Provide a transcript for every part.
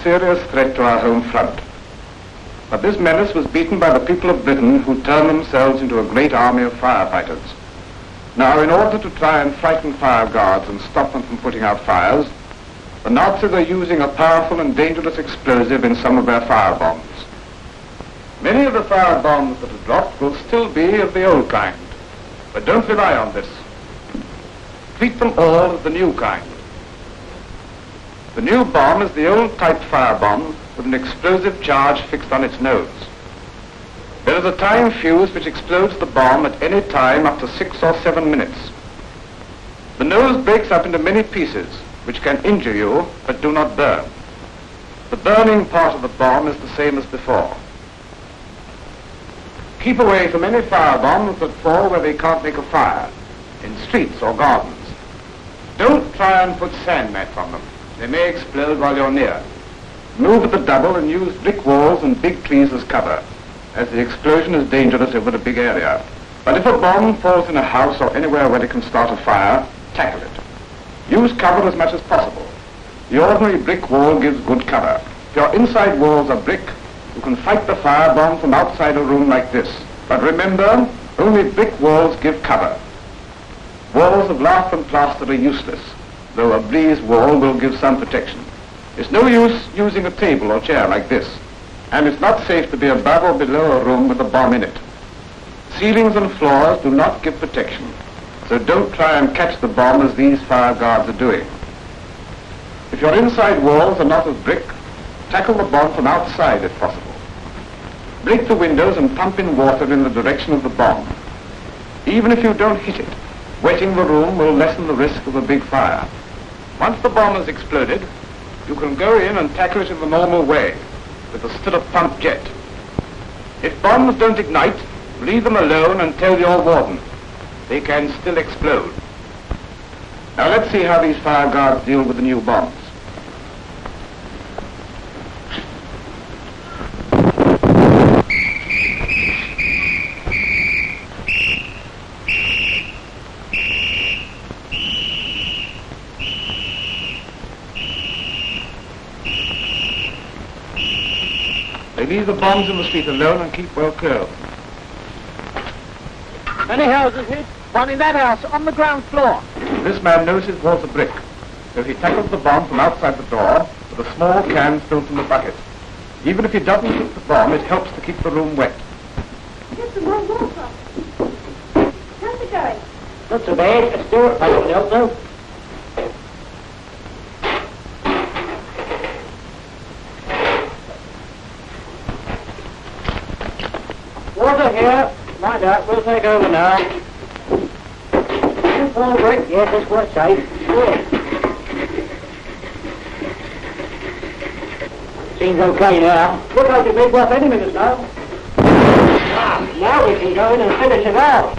serious threat to our home front. But this menace was beaten by the people of Britain, who turned themselves into a great army of firefighters. Now, in order to try and frighten fire guards and stop them from putting out fires, the Nazis are using a powerful and dangerous explosive in some of their firebombs. Many of the firebombs that are dropped will still be of the old kind, but don't rely on this. Treat them all as the new kind. The new bomb is the old type firebomb with an explosive charge fixed on its nose. There is a time fuse which explodes the bomb at any time up to 6 or 7 minutes. The nose breaks up into many pieces which can injure you but do not burn. The burning part of the bomb is the same as before. Keep away from any firebombs that fall where they can't make a fire, in streets or gardens. Don't try and put sand nets on them. They may explode while you're near. Move at the double and use brick walls and big trees as cover, as the explosion is dangerous over a big area. But if a bomb falls in a house or anywhere where it can start a fire, tackle it. Use cover as much as possible. The ordinary brick wall gives good cover. If your inside walls are brick, you can fight the firebomb from outside a room like this. But remember, only brick walls give cover. Walls of lath and plaster are useless, though a breeze wall will give some protection. It's no use using a table or chair like this, and it's not safe to be above or below a room with a bomb in it. Ceilings and floors do not give protection, so don't try and catch the bomb as these fire guards are doing. If your inside walls are not of brick, tackle the bomb from outside if possible. Break the windows and pump in water in the direction of the bomb. Even if you don't hit it, wetting the room will lessen the risk of a big fire. Once the bomb has exploded, you can go in and tackle it in the normal way, with a stirrup pump jet. If bombs don't ignite, leave them alone and tell your warden. They can still explode. Now let's see how these fire guards deal with the new bombs. They leave the bombs in the street alone and keep well curled. Many houses hit. One in that house, on the ground floor. This man knows his walls are brick, so he tackles the bomb from outside the door with a small can filled from the bucket. Even if he doesn't hit the bomb, it helps to keep the room wet. Just a long walk. How's it going? Not so bad. A stir I don't help though. Water here. Mind out, we'll take over now. All right, yes, that's quite safe. Good. Seems okay now. Look like it may go up any minute now. Ah, now we can go in and finish it out.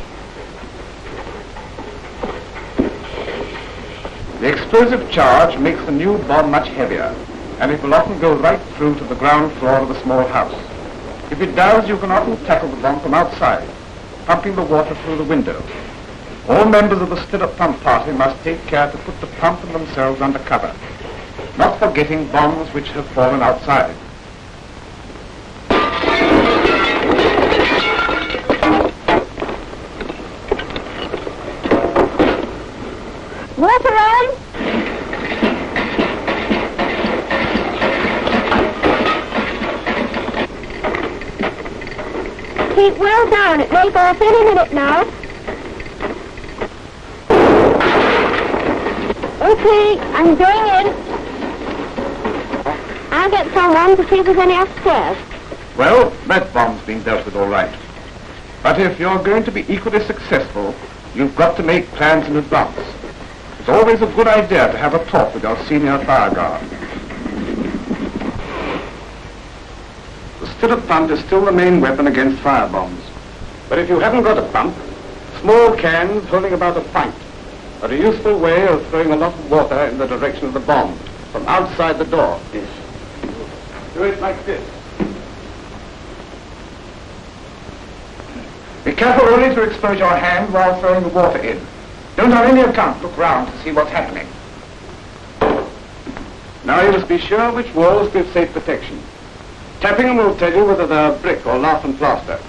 The explosive charge makes the new bomb much heavier, and it will often go right through to the ground floor of a small house. If it does, you can often tackle the bomb from outside, pumping the water through the window. All members of the stirrup pump party must take care to put the pump and themselves under cover, not forgetting bombs which have fallen outside. Water on! Keep well down. It may go off any minute now. Okay, I'm going in. I'll get someone to see if there's any upstairs. Well, that bomb's being dealt with all right. But if you're going to be equally successful, you've got to make plans in advance. It's always a good idea to have a talk with your senior fire guard. The stirrup pump is still the main weapon against fire bombs. But if you haven't got a pump, small cans holding about a pint are a useful way of throwing a lot of water in the direction of the bomb, from outside the door. Yes. Do it like this. Be careful only to expose your hand while throwing the water in. Don't on any account look round to see what's happening. Now you must be sure which walls give safe protection. Tapping them will tell you whether they're brick or lath and plaster.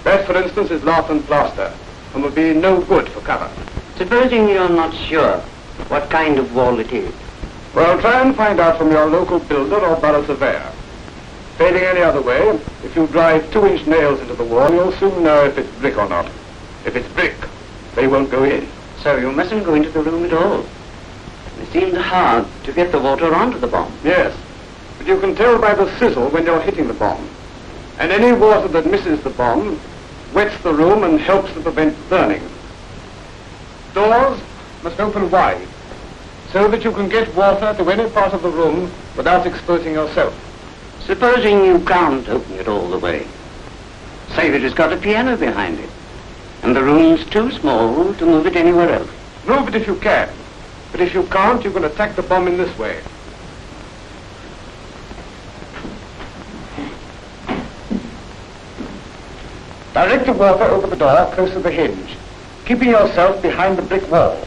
That, for instance, is lath and plaster, and will be no good for cover. Supposing you're not sure what kind of wall it is. Well, try and find out from your local builder or borough surveyor. Failing any other way, if you drive 2-inch nails into the wall, you'll soon know if it's brick or not. If it's brick, they won't go in. So you mustn't go into the room at all. It seemed hard to get the water onto the bomb. Yes, but you can tell by the sizzle when you're hitting the bomb. And any water that misses the bomb wets the room and helps to prevent burning. Doors must open wide, so that you can get water to any part of the room without exposing yourself. Supposing you can't open it all the way. Say that it's got a piano behind it, and the room's too small to move it anywhere else. Move it if you can, but if you can't, you can attack the bomb in this way. Direct the water over the door close to the hinge, keeping yourself behind the brick wall.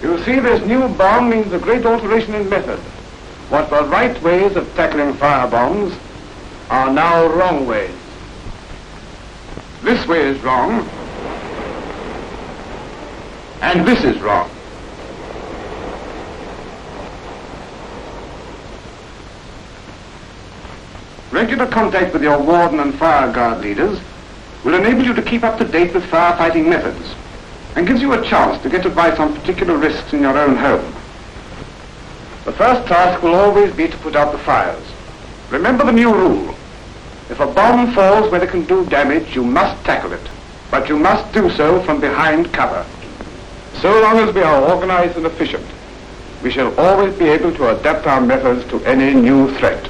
You see, this new bomb means a great alteration in method. What were right ways of tackling fire bombs are now wrong ways. This way is wrong, and this is wrong. Regular contact with your warden and fire guard leaders will enable you to keep up to date with firefighting methods and gives you a chance to get advice on particular risks in your own home. The first task will always be to put out the fires. Remember the new rule. If a bomb falls where it can do damage, you must tackle it, but you must do so from behind cover. So long as we are organized and efficient, we shall always be able to adapt our methods to any new threat.